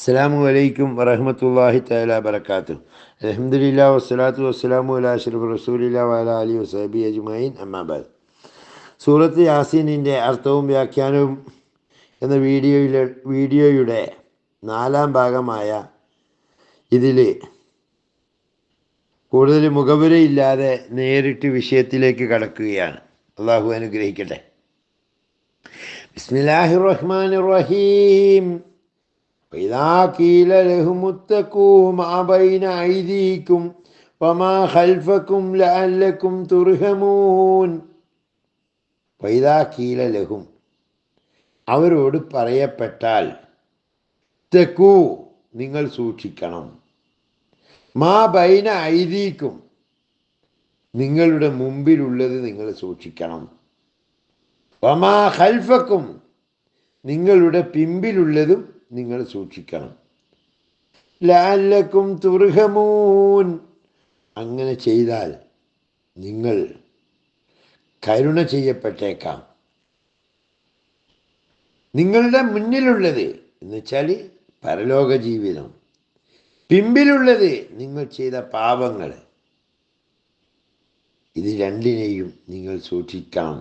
അസ്സലാമു അലൈക്കും വറഹ്മത്തുള്ളാഹി തആല ബറകാതുഹു. അൽഹംദുലില്ലാഹി വസ്സലാത്തു വസ്സലാമു അലാ അഷ്റഫി റസൂലില്ലാഹി വഅലാ ആലിഹി വസഹ്ബിഹി അജ്മഈൻ. അമ്മാ ബഅദ്. സൂറത്ത് യാസീനിൻ്റെ അർത്ഥവും വ്യാഖ്യാനവും എന്ന വീഡിയോയുടെ 4-ാം ഭാഗമായ ഇതിൽ കൂടുതൽ മുഖവുരയില്ലാതെ നേരിട്ട് വിഷയത്തിലേക്ക് കടക്കുകയാണ്. അള്ളാഹു അനുഗ്രഹിക്കട്ടെ. ബിസ്മില്ലാഹിർ റഹ്മാനിർ റഹീം. وإذا قيل لهم اتقوا ما بين أيديكم وما خلفكم لعلكم ترحمون. وإذا قيل لهم, അവരോട് പറയപ്പെട്ടാൽ, തഖൂ, നിങ്ങൾ സൂക്ഷിക്കണം, മാ ബൈന ഐദീക്കും, നിങ്ങളുടെ മുമ്പിലുള്ളത് നിങ്ങൾ സൂക്ഷിക്കണം, വമാ ഖൽഫക്കും, നിങ്ങളുടെ പിമ്പിലുള്ളതും നിങ്ങൾ സൂക്ഷിക്കണം, ലഅല്ലക്കും തുർഹമൂൻ, അങ്ങനെ ചെയ്താൽ നിങ്ങൾ കരുണ ചെയ്യപ്പെട്ടേക്കാം. നിങ്ങളുടെ മുന്നിലുള്ളത് എന്നുവെച്ചാൽ പരലോക ജീവിതം, പിമ്പിലുള്ളത് നിങ്ങൾ ചെയ്ത പാപങ്ങൾ, ഇത് രണ്ടിനെയും നിങ്ങൾ സൂക്ഷിക്കണം,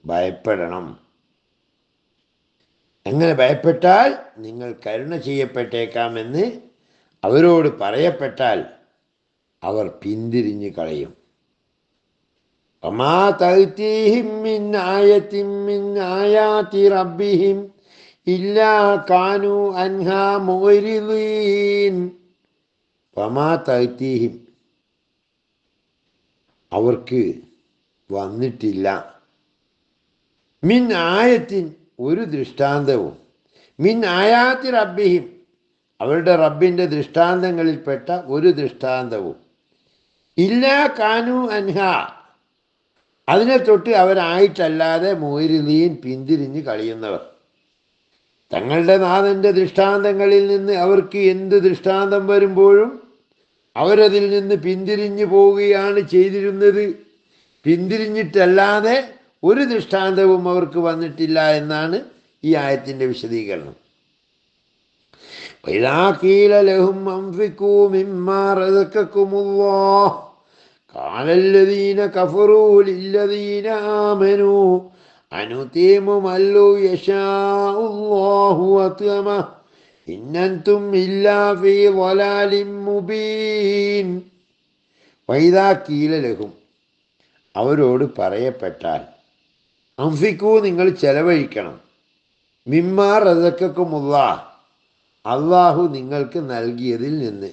ഭയപ്പെടണം. അങ്ങനെ ഭയപ്പെട്ടാൽ നിങ്ങൾ കരുണ ചെയ്യപ്പെട്ടേക്കാമെന്ന് അവരോട് പറയപ്പെട്ടാൽ അവർ പിന്തിരിഞ്ഞു കളയും. വമാ തഅ്തീഹിം മിൻ ആയത്തിൻ മിൻ ആയാതി റബ്ബിഹിം ഇല്ലാ കാനൂ അൻഹാ മുഅ്രിദീൻ. വമാ തഅ്തീഹിം, അവർക്ക് വന്നിട്ടില്ല, മിൻ ആയത്തിൻ, ഒരു ദൃഷ്ടാന്തവും, മിൻ ആയാത്തി റബ്ബിഹിം, അവരുടെ റബ്ബിൻ്റെ ദൃഷ്ടാന്തങ്ങളിൽപ്പെട്ട ഒരു ദൃഷ്ടാന്തവും, ഇല്ലാ കാനു അൻഹ, അതിനെ തൊട്ട് അവരായിട്ടല്ലാതെ മുഅ്രിദീൻ, പിന്തിരിഞ്ഞ് കളയുന്നവർ. തങ്ങളുടെ നാഥൻ്റെ ദൃഷ്ടാന്തങ്ങളിൽ നിന്ന് അവർക്ക് എന്ത് ദൃഷ്ടാന്തം വരുമ്പോഴും അവരതിൽ നിന്ന് പിന്തിരിഞ്ഞു പോവുകയാണ് ചെയ്തിരുന്നത്. പിന്തിരിഞ്ഞിട്ടല്ലാതെ ഒരു ദൃഷ്ടാന്തവും അവർക്ക് വന്നിട്ടില്ല എന്നാണ് ഈ ആയത്തിൻ്റെ വിശദീകരണം. വഇദാ ഖീല ലഹും അൻഫിഖൂ മിമ്മാ റസഖകുമുല്ലാഹ് ഖാലല്ലദീന കഫറൂ ലില്ലദീന ആമനൂ അനുതീമു മല്ലു യശാഉല്ലാഹു അത്അമഹു ഇന്നൻതും ഇല്ലാ ഫീ ളലാലിൻ മുബീൻ. വഇദാ ഖീല ലഹും, അവരോട് പറയപ്പെട്ടാൽ, അൻഫിഖൂ, നിങ്ങൾ ചെലവഴിക്കണം, മിമ്മാ റസഖകുമുല്ലാഹ്, അള്ളാഹു നിങ്ങൾക്ക് നൽകിയതിൽ നിന്ന്.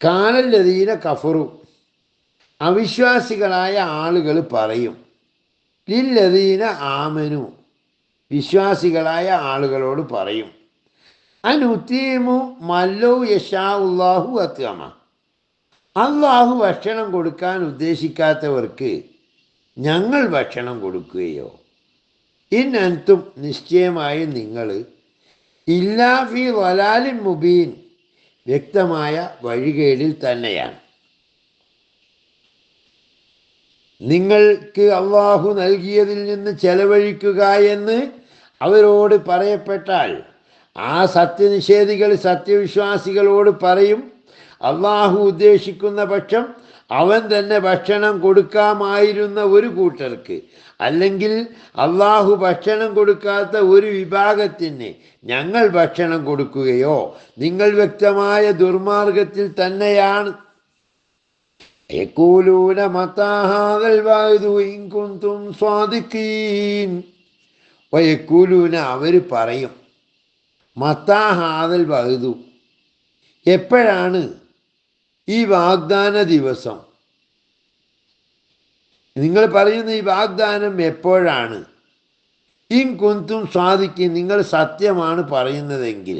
ഖാലല്ലദീന കഫറു, അവിശ്വാസികളായ ആളുകൾ പറയും, ലില്ലദീന ആമനു, വിശ്വാസികളായ ആളുകളോട് പറയും, അനുതീമു മല്ലൗ യശാഉല്ലാഹു അത്അമ, അള്ളാഹു ഭക്ഷണം കൊടുക്കാൻ ഉദ്ദേശിക്കാത്തവർക്ക് ഞങ്ങൾ ഭക്ഷണം കൊടുക്കുകയോ. ഇൻ അൻതും, നിശ്ചയമായും നിങ്ങൾ, ഇല്ലാ ഫീ ളലാലിൻ മുബീൻ, വ്യക്തമായ വഴികേടിൽ തന്നെയാണ്. നിങ്ങൾക്ക് അള്ളാഹു നൽകിയതിൽ നിന്ന് ചെലവഴിക്കുക എന്ന് അവരോട് പറയപ്പെട്ടാൽ, ആ സത്യനിഷേധികൾ സത്യവിശ്വാസികളോട് പറയും, അള്ളാഹു ഉദ്ദേശിക്കുന്ന പക്ഷം അവൻ തന്നെ ഭക്ഷണം കൊടുക്കാമായിരുന്ന ഒരു കൂട്ടർക്ക്, അല്ലെങ്കിൽ അള്ളാഹു ഭക്ഷണം കൊടുക്കാത്ത ഒരു വിഭാഗത്തിന് ഞങ്ങൾ ഭക്ഷണം കൊടുക്കുകയോ. നിങ്ങൾ വ്യക്തമായ ദുർമാർഗത്തിൽ തന്നെയാണ്. യഖൂലൂന മതാ ഹാദൽ വഅദു ഇൻ കുൻതും സ്വാദിഖീൻ. വയഖൂലൂന, അവർ പറയും, മതാ ഹാദൽ വഅദു, എപ്പോഴാണ് ഈ വാഗ്ദാന ദിവസം? നിങ്ങൾ പറയുന്ന ഈ വാഗ്ദാനം എപ്പോഴാണ്? ഇൻ കുൻതും സ്വാദിഖീൻ, നിങ്ങൾ സത്യമാണ് പറയുന്നതെങ്കിൽ.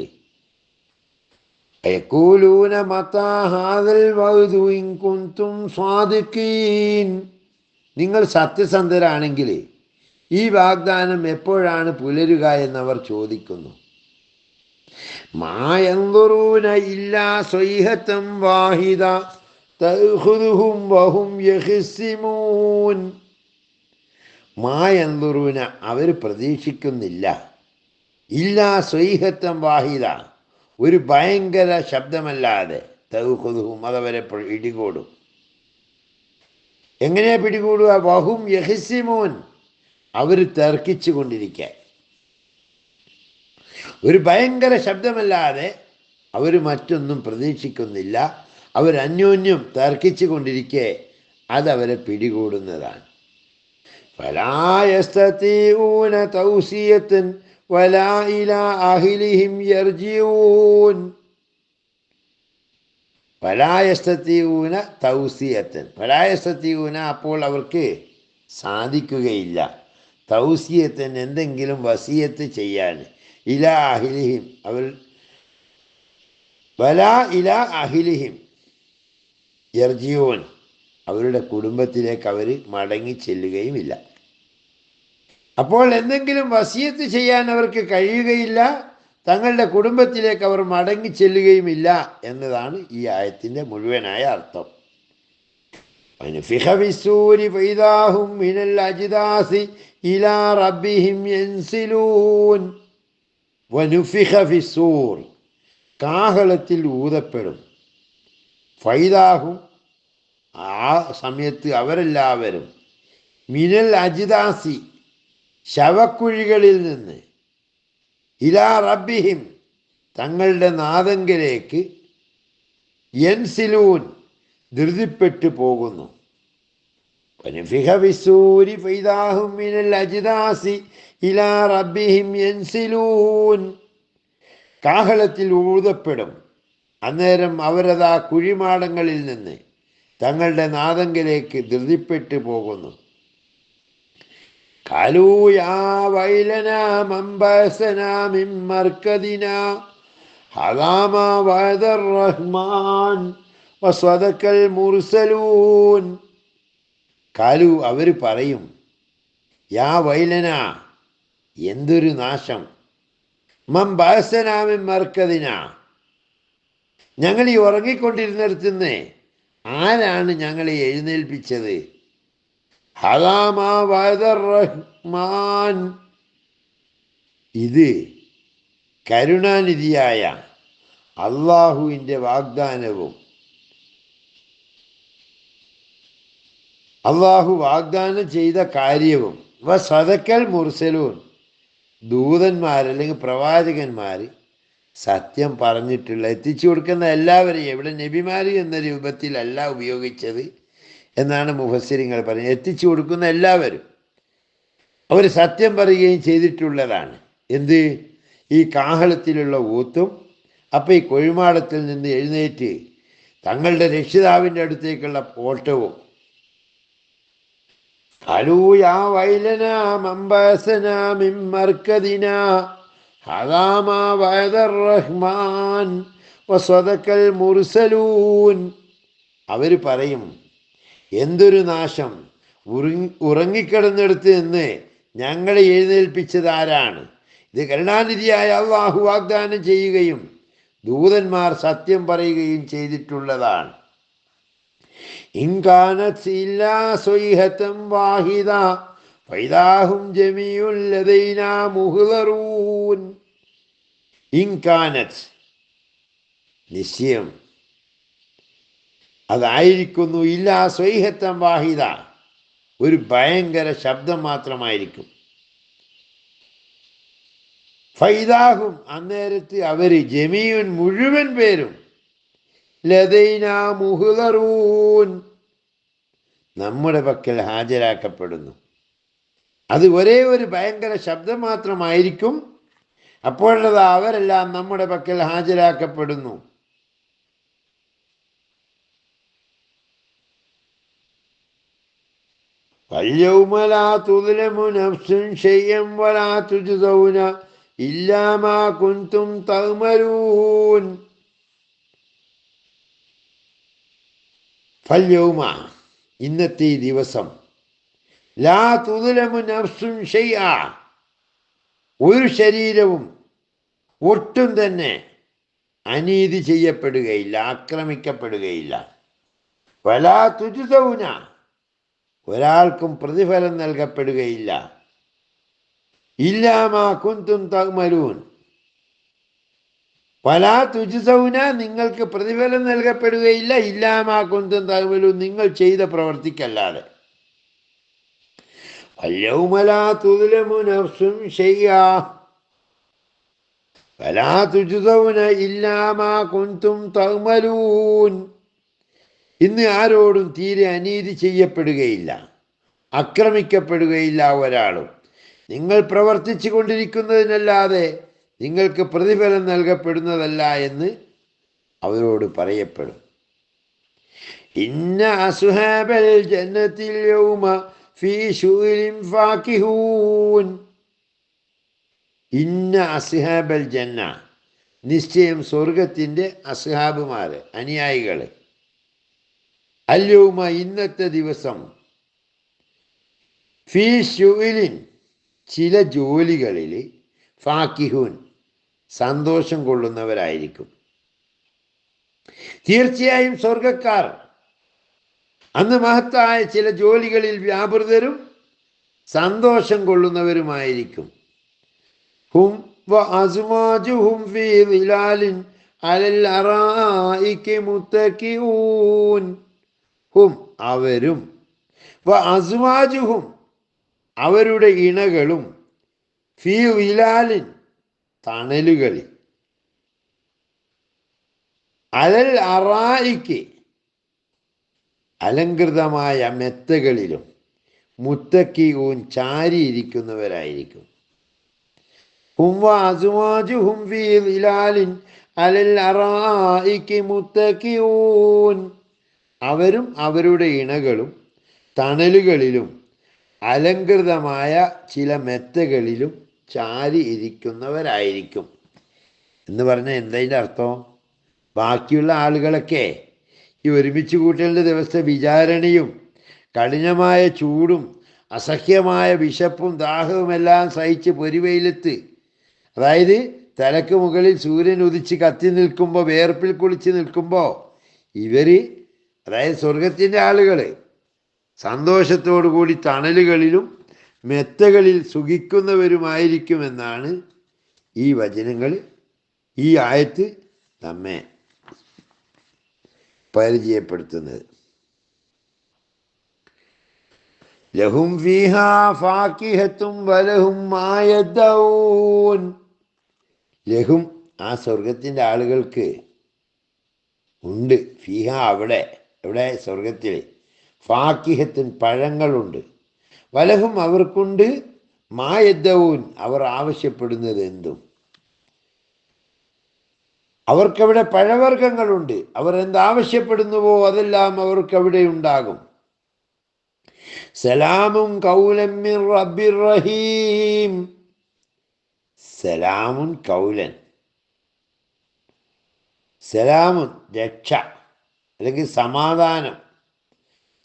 യഖൂലൂന മതാ ഹാദൽ വഅദു ഇൻ കുൻതും സ്വാദിഖീൻ, നിങ്ങൾ സത്യസന്ധരാണെങ്കിൽ ഈ വാഗ്ദാനം എപ്പോഴാണ് പുലരുക എന്നവർ ചോദിക്കുന്നു. മാ യൻദുറൂന ഇല്ലാ സ്വൈഹതൻ വാഹിദ തഅഖുദുഹും വഹും യഖ്സിമൂൻ. മാ യൻദുറൂന, അവർ പ്രതീക്ഷിക്കുന്നില്ല, ഇല്ലാ സ്വൈഹത്തൻ വാഹിദ, ഒരു ഭയങ്കര ശബ്ദമല്ലാതെ തൗഖുദുഹും അതവരെ പിടികൂടും. എങ്ങനെയാ പിടികൂടുക? വഹും യഹ്സിമൂൻ, അവർ തർക്കിച്ചു കൊണ്ടിരിക്കാൻ. ഒരു ഭയങ്കര ശബ്ദമല്ലാതെ അവർ മറ്റൊന്നും പ്രതീക്ഷിക്കുന്നില്ല. അവർ അന്യോന്യം തർക്കിച്ചു കൊണ്ടിരിക്കെ അതവരെ പിടികൂടുന്നതാണ്. ഫലാ യസ്തതീഊന തൗസിയത്തൻ വലാ ഇലാ അഹ്ലിഹിം യർജിഊൻ. ഫലാ യസ്തതീഊന തൗസിയത്തൻ, ഫലാ യസ്തതീഊന, അപ്പോൾ അവർക്ക് സാധിക്കുകയില്ല, തൗസിയത്തൻ, എന്തെങ്കിലും വസിയത്ത് ചെയ്യാൻ, ഇലാ അഹ്ലിഹിം, അവർ വലാ ഇലാ അഹ്ലിഹിം യർജിഊൻ, അവരുടെ കുടുംബത്തിലേക്ക് അവർ മടങ്ങി ചെല്ലുകയുമില്ല. അപ്പോൾ എന്തെങ്കിലും വസിയത്ത് ചെയ്യാൻ അവർക്ക് കഴിയുകയില്ല, തങ്ങളുടെ കുടുംബത്തിലേക്ക് അവർ മടങ്ങി ചെല്ലുകയുമില്ല എന്നതാണ് ഈ ആയത്തിൻ്റെ മുഴുവനായ അർത്ഥം. കാഹളത്തിൽ ഊതപ്പെടും. ഫൈദാഹും, ആ സമയത്ത് അവരെല്ലാവരും, മിനൽ അജിദാസി, ശവക്കുഴികളിൽ നിന്ന്, ഇലാ റബ്ബിഹിം, തങ്ങളുടെ നാദങ്കലേക്ക്, യൻസിലൂൻ, ധൃതിപ്പെട്ടു പോകുന്നു. വനുഫിഖ ഫിസ്സൂരി ഫൈദാഹും മിനൽ അജ്ദാസി ഇലാ റബ്ബിഹിം യൻസിലൂൻ. കാഹളത്തിൽ ഊതപ്പെടും. അന്നേരം അവരതാ കുഴിമാടങ്ങളിൽ നിന്ന് തങ്ങളുടെ നാദങ്കലേക്ക് ധൃതിപ്പെട്ടു പോകുന്നു. ഖാലൂ യാ വൈലനാ മൻ ബഅസനാ മിൻ മർകദിനാ ഹദാ മാ വഅദർ റഹ്മാൻ വസദഖൽ മുർസലൂൻ. ഖാലൂ, അവർ പറയും, യാ വൈലനാ, എന്തൊരു നാശം, മൻ ബഅസനാ മിൻ മർകദിനാ, ഞങ്ങൾ ഈ ഉറങ്ങിക്കൊണ്ടിരുന്നിടത്തുനിന്ന് ആരാണ് ഞങ്ങളെ എഴുന്നേൽപ്പിച്ചത്? ഹദാ മാ വഅദർ റഹ്മാൻ, ഇത് കരുണാനിധിയായ അള്ളാഹുവിൻ്റെ വാഗ്ദാനവും, അള്ളാഹു വാഗ്ദാനം ചെയ്ത കാര്യവും, വസദഖൽ മുർസലൂൻ, ദൂതന്മാർ അല്ലെങ്കിൽ പ്രവാചകന്മാർ സത്യം പറഞ്ഞിട്ടുള്ള, എത്തിച്ചു കൊടുക്കുന്ന എല്ലാവരെയും, ഇവിടെ നബിമാർ എന്ന രൂപത്തിലല്ല ഉപയോഗിച്ചത് എന്നാണ് മുഫസ്സിരിങ്ങൾ പറയുന്നത്. എത്തിച്ചു കൊടുക്കുന്ന എല്ലാവരും അവർ സത്യം പറയുകയും ചെയ്തിട്ടുള്ളതാണ്. എന്ത്? ഈ കാഹളത്തിലുള്ള ഊത്തും, അപ്പം ഈ കൊഴിമാടത്തിൽ നിന്ന് എഴുന്നേറ്റ് തങ്ങളുടെ രക്ഷിതാവിൻ്റെ അടുത്തേക്കുള്ള ഓട്ടവും. ഖാലൂ യാ വൈലനാ മൻ ബഅസനാ മിൻ മർകദിനാ ഹദാ മാ വഅദർ റഹ്മാൻ വസദഖൽ മുർസലൂൻ. അവർ പറയും, എന്തൊരു നാശം, ഉറങ്ങിക്കിടന്നിടത്ത് നിന്ന് ഞങ്ങളെ എഴുന്നേൽപ്പിച്ചത് ആരാണ്? ഇത് കരുണാനിധിയായ അള്ളാഹു വാഗ്ദാനം ചെയ്യുകയും ദൂതന്മാർ സത്യം പറയുകയും ചെയ്തിട്ടുള്ളതാണ്. ഇൻകാനത് ഇല്ലാ സ്വൈഹതൻ വാഹിദ ഫൈദാഹും ജമീഉൻ ലദൈനാ മുഹ്ദറൂൻ. ഇൻകാനത്, നിശ്ചയം അതായിരിക്കുന്നു, ഇല്ലാ സ്വൈഹത്തൻ വാഹിദ, ഒരു ഭയങ്കര ശബ്ദം മാത്രമായിരിക്കും. ഫൈദാഹും, അന്നേരത്ത് അവർ, ജമീഉൻ, മുഴുവൻ പേരും, ലദൈനാ മുഹ്ദറൂൻ, നമ്മുടെ പക്കൽ ഹാജരാക്കപ്പെടുന്നു. അത് ഒരേ ഒരു ഭയങ്കര ശബ്ദം മാത്രമായിരിക്കും. അപ്പോഴത് അവരെല്ലാം നമ്മുടെ പക്കൽ ഹാജരാക്കപ്പെടുന്നു. വൽയൗമ ലാ തുദ്ലമു നഫ്സുൻ ശൈഅൻ വലാ തുജ്സൗന ഇല്ലാ മാ കുൻതും തഅ്മലൂൻ. ഫൽയൗമ, ഇന്നത്തെ ദിവസം, ലാ തുദ്ലമു നഫ്സുൻ ശൈഅ, ഒരു ശരീരവും ഒട്ടും തന്നെ അനീതി ചെയ്യപ്പെടുകയില്ല, ആക്രമിക്കപ്പെടുകയില്ല. വലാ തുജ്സൗന, ഒരാൾക്കും പ്രതിഫലം നൽകപ്പെടുകയില്ല. ഇല്ലാ മാ കുൻതും തഅ്മലൂൻ, വലാ തുജ്സൗന നിങ്ങൾക്ക് പ്രതിഫലം നൽകപ്പെടുകയില്ല ഇല്ലാമാ കുന്തും തഅ്മലൂൻ നിങ്ങൾ ചെയ്ത പ്രവർത്തിക്കല്ലാതെ. അൽയൗമ ലാ തുദ്ലമു നഫ്സുൻ ശൈആ വലാ തുജ്സൗന ഇല്ലാമാ കുന്തും തഅ്മലൂൻ. ഇന്ന് ആരോടും തീരെ അനീതി ചെയ്യപ്പെടുകയില്ല, ആക്രമിക്കപ്പെടുകയില്ല ഒരാളും. നിങ്ങൾ പ്രവർത്തിച്ചു കൊണ്ടിരിക്കുന്നതിനല്ലാതെ നിങ്ങൾക്ക് പ്രതിഫലം നൽകപ്പെടുന്നതല്ല എന്ന് അവരോട് പറയപ്പെടും. ഇന്ന അസ്ഹാബൽ ജന്നത്തിൽ യൗമ ഫീ ശുഗ്ലിൻ ഫാകിഹൂൻ. ഇന്ന അസ്ഹാബൽ ജന്ന നിശ്ചയം സ്വർഗത്തിൻ്റെ അസ്ഹാബുമാർ അനുയായികൾ, അല്യൗമ ഇന്നത്തെ ദിവസം, ഫീ ശുഗ്ലിൻ ചില ജോലികളിൽ, ഫാക്കിഹൂൻ സന്തോഷം കൊള്ളുന്നവരായിരിക്കും. തീർച്ചയായും സ്വർഗക്കാർ അന്ന് മഹത്തായ ചില ജോലികളിൽ വ്യാപൃതരും സന്തോഷം കൊള്ളുന്നവരുമായിരിക്കും. ഹും വ അസ്വാജുഹും ഫീ ദിലാലിൻ അലൽ അറായികി മുത്തഖിഊൻ. ഹും അവരും, വ അസ്വാജുഹും അവരുടെ ഇണകളും, ഫീ ദിലാലിൻ തണലുകളിൽ, അലൽ അറായിക്ക് അലങ്കൃതമായ മെത്തകളിലും, മുത്തക്കിഊൻ ചാരിയിരിക്കുന്നവരായിരിക്കും. ഹും വ അസ്വാജുഹും ഫീ ദിലാലിൻ അലൽ അറായിക്ക് മുത്തക്കിഊൻ അവരും അവരുടെ ഇണകളും തണലുകളിലും അലങ്കൃതമായ ചില മെത്തകളിലും ചാരി ഇരിക്കുന്നവരായിരിക്കും എന്ന് പറഞ്ഞാൽ എന്തതിൻ്റെ അർത്ഥം? ബാക്കിയുള്ള ആളുകളൊക്കെ ഈ ഒരുമിച്ച് കൂട്ടലിൻ്റെ ദിവസത്തെ വിചാരണയും കഠിനമായ ചൂടും അസഹ്യമായ വിശപ്പും ദാഹവുമെല്ലാം സഹിച്ച് പൊരിവെയിലത്ത്, അതായത് തലക്ക് മുകളിൽ സൂര്യൻ ഉദിച്ച് കത്തി നിൽക്കുമ്പോൾ, വേർപ്പിൽ കുളിച്ച് നിൽക്കുമ്പോൾ, ഇവർ, അതായത് സ്വർഗത്തിൻ്റെ ആളുകൾ, സന്തോഷത്തോടു കൂടി തണലുകളിലും മെത്തകളിൽ സുഖിക്കുന്നവരുമായിരിക്കുമെന്നാണ് ഈ വചനങ്ങൾ, ഈ ആയത്ത് നമ്മെ പരിചയപ്പെടുത്തുന്നത്. ലഹും ഫീഹാ ഫാകിഹത്തും വലഹും മാ യദഊൻ. ലഹും ആ സ്വർഗത്തിൻ്റെ ആളുകൾക്ക് ഉണ്ട്, ഫീഹ അവിടെ, എവിടെ? സ്വർഗത്തിൽ, ഫാകിഹത്തിൻ പഴങ്ങളുണ്ട്, വലഹും അവർക്കുണ്ട്, മാ യദഊൻ അവർ ആവശ്യപ്പെടുന്നത് എന്തും. അവർക്കവിടെ പഴവർഗ്ഗങ്ങളുണ്ട്, അവർ എന്താവശ്യപ്പെടുന്നുവോ അതെല്ലാം അവർക്കവിടെ ഉണ്ടാകും. സലാമുൻ ഖൗലൻ മിർ റബ്ബിർ റഹീം. സലാമുൻ ഖൗലൻ, സലാമുൻ രക്ഷ അല്ലെങ്കിൽ സമാധാനം,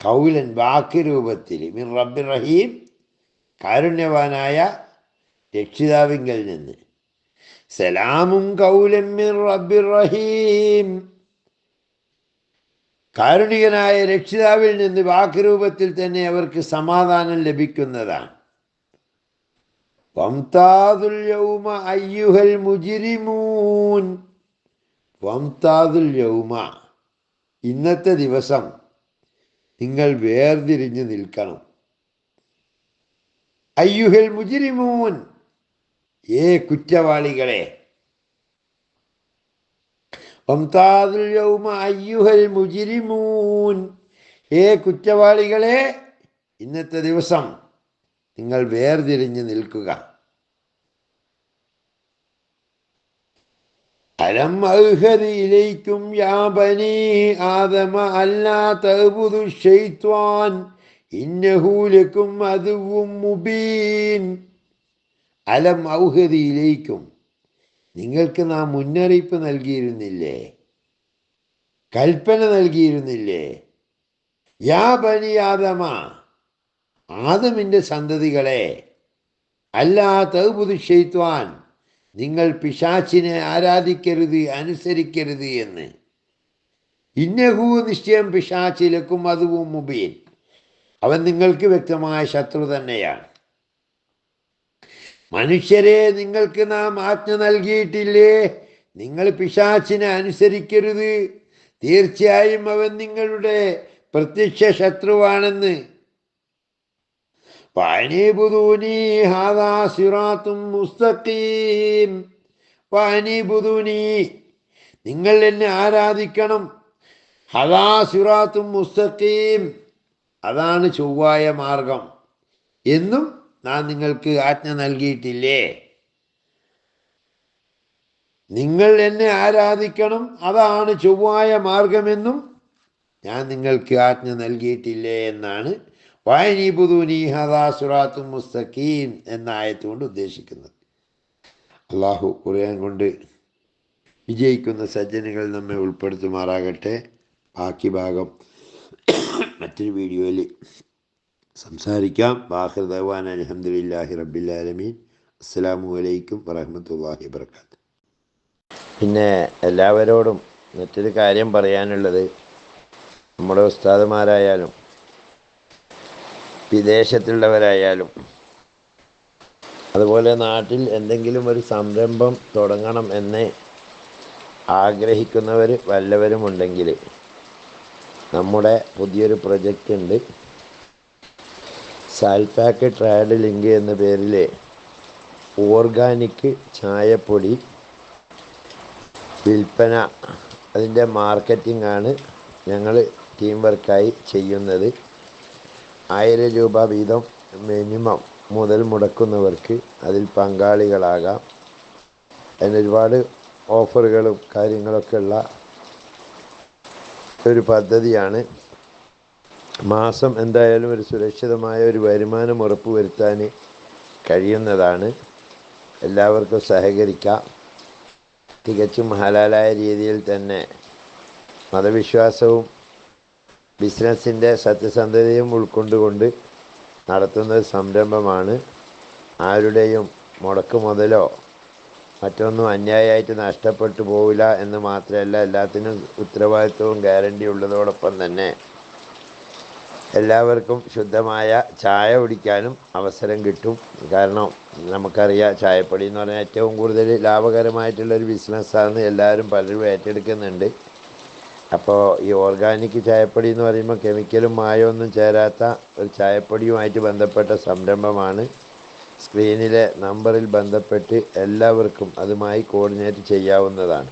ഖൗലൻ വാക്ക് രൂപത്തിൽ, മിർ റബ്ബിർ റഹീം കാരുണ്യവാനായ രക്ഷിതാവിങ്കൽ നിന്ന്. സലാമുൻ ഖൗലൻ മിർ റബ്ബിർ റഹീം കാരുണികനായ രക്ഷിതാവിൽ നിന്ന് വാക്ക് രൂപത്തിൽ തന്നെ അവർക്ക് സമാധാനം ലഭിക്കുന്നതാണ്. വംതാദുൽ യൗമ അയ്യുഹൽ മുജ്രിമൂൻ. വംതാദുൽ യൗമ ഇന്നത്തെ ദിവസം നിങ്ങൾ വേർതിരിഞ്ഞ് നിൽക്കണം. അയ്യുഹൽ മുജ്രിമൂൻ കുറ്റവാളികളെ. വംതാദുൽ യൗമ അയ്യുഹൽ മുജ്രിമൂൻ കുറ്റവാളികളെ, ഇന്നത്തെ ദിവസം നിങ്ങൾ വേർതിരിഞ്ഞ് നിൽക്കുക. അലം അഹ്ദി ഇലൈക്കും യാ ബനീ ആദമ അല്ലാ തഅ്ബുദു ശൈത്വാൻ ഇന്നഹു ലക്കും അദുവ്വും മുബീൻ. അലം ഔഹദി ഇലൈക്കും നിങ്ങൾക്ക് നാം മുന്നറിയിപ്പ് നൽകിയിരുന്നില്ലേ, കൽപ്പന നൽകിയിരുന്നില്ലേ? യാ ബനി ആദമ ആദമിൻ്റെ സന്തതികളെ, അല്ലാ തഅ്ബുദു ശൈത്വാൻ നിങ്ങൾ പിശാചിനെ ആരാധിക്കരുത്, അനുസരിക്കരുത് എന്ന്. ഇന്നഹു നിശ്ചയം പിശാച് ലക്കും അദുവ്വും മുബീൻ അവൻ നിങ്ങൾക്ക് വ്യക്തമായ ശത്രു തന്നെയാണ്. മനുഷ്യരെ നിങ്ങൾക്ക് നാം ആജ്ഞ നൽകിയിട്ടില്ലേ, നിങ്ങൾ പിശാചിനെ അനുസരിക്കരുത്, തീർച്ചയായും അവൻ നിങ്ങളുടെ പ്രത്യക്ഷ ശത്രുവാണെന്ന്. വഅനിബുദൂനി ഹാദാ സിറാത്തും മുസ്തഖീം. വഅനിബുദൂനി, നിങ്ങൾ എന്നെ ആരാധിക്കണം. ഹദാ സിറാത്തും മുസ്തഖീം, അതാണ് ചൊവ്വായ മാർഗം എന്നും ഞാൻ നിങ്ങൾക്ക് ആജ്ഞ നൽകിയിട്ടില്ലേ? നിങ്ങൾ എന്നെ ആരാധിക്കണം, അതാണ് ചൊവ്വായ മാർഗമെന്നും ഞാൻ നിങ്ങൾക്ക് ആജ്ഞ നൽകിയിട്ടില്ലേ എന്നാണ് വഅനിബുദൂനി ഹാദാ സിറാത്തും മുസ്തഖീം എന്ന ആയത്തുകൊണ്ട് ഉദ്ദേശിക്കുന്നത്. അള്ളാഹു ഖുർആൻ കൊണ്ട് വിജയിക്കുന്ന സജ്ജനുകൾ നമ്മെ ഉൾപ്പെടുത്തുമാറാകട്ടെ. ബാക്കി ഭാഗം മറ്റൊരു വീഡിയോയിൽ സംസാരിക്കാം. ആഖിർ ദഅ്വാനാ അൽഹംദുലില്ലാഹി റബ്ബിൽ ആലമീൻ. അസ്സലാമു അലൈക്കും വറഹ്മത്തുള്ളാഹി വബറകാതുഹു. പിന്നെ എല്ലാവരോടും മറ്റൊരു കാര്യം പറയാനുള്ളത്, നമ്മുടെ ഉസ്താദുമാരായാലും വിദേശത്തുള്ളവരായാലും അതുപോലെ നാട്ടിൽ എന്തെങ്കിലും ഒരു സംരംഭം തുടങ്ങണം എന്ന് ആഗ്രഹിക്കുന്നവർ വല്ലവരുമുണ്ടെങ്കിൽ നമ്മുടെ പുതിയൊരു പ്രൊജക്റ്റ് ഉണ്ട്. സാൽപാക്ക് ട്രേഡ് ലിങ്ക് എന്ന പേരിൽ ഓർഗാനിക് ചായപ്പൊടി വിൽപ്പന, അതിൻ്റെ മാർക്കറ്റിംഗ് ആണ് ഞങ്ങൾ ടീം വർക്കായി ചെയ്യുന്നത്. 1000 രൂപ വീതം മിനിമം മുതൽ മുടക്കുന്നവർക്ക് അതിൽ പങ്കാളികളാകാം. അതിന് ഒരുപാട് ഓഫറുകളും കാര്യങ്ങളൊക്കെ ഉള്ള ഒരു പദ്ധതിയാണ്. മാസം എന്തായാലും ഒരു സുരക്ഷിതമായ ഒരു വരുമാനം ഉറപ്പുവരുത്താൻ കഴിയുന്നതാണ്. എല്ലാവർക്കും സഹകരിക്കാം. തികച്ചും ഹലാലായ രീതിയിൽ തന്നെ മതവിശ്വാസവും ബിസിനസ്സിൻ്റെ സത്യസന്ധതയും ഉൾക്കൊണ്ടുകൊണ്ട് നടത്തുന്ന സംരംഭമാണ്. ആരുടെയും മുടക്ക് മുതലോ മറ്റൊന്നും അന്യായമായിട്ട് നഷ്ടപ്പെട്ടു പോവില്ല എന്ന് മാത്രമല്ല, എല്ലാത്തിനും ഉത്തരവാദിത്വവും ഗ്യാരണ്ടി ഉള്ളതോടൊപ്പം തന്നെ എല്ലാവർക്കും ശുദ്ധമായ ചായ കുടിക്കാനും അവസരം കിട്ടും. കാരണം നമുക്കറിയാം, ചായപ്പൊടി എന്ന് പറഞ്ഞാൽ ഏറ്റവും കൂടുതൽ ലാഭകരമായിട്ടുള്ളൊരു ബിസിനസ്സാണ്. എല്ലാവരും പലരും ഏറ്റെടുക്കുന്നുണ്ട്. അപ്പോൾ ഈ ഓർഗാനിക് ചായപ്പൊടി എന്ന് പറയുമ്പോൾ കെമിക്കലും മായമൊന്നും ചേരാത്ത ഒരു ചായപ്പൊടിയുമായിട്ട് ബന്ധപ്പെട്ട സംരംഭമാണ്. സ്ക്രീനിലെ നമ്പറിൽ ബന്ധപ്പെട്ട് എല്ലാവർക്കും അതുമായി കോർഡിനേറ്റ് ചെയ്യാവുന്നതാണ്.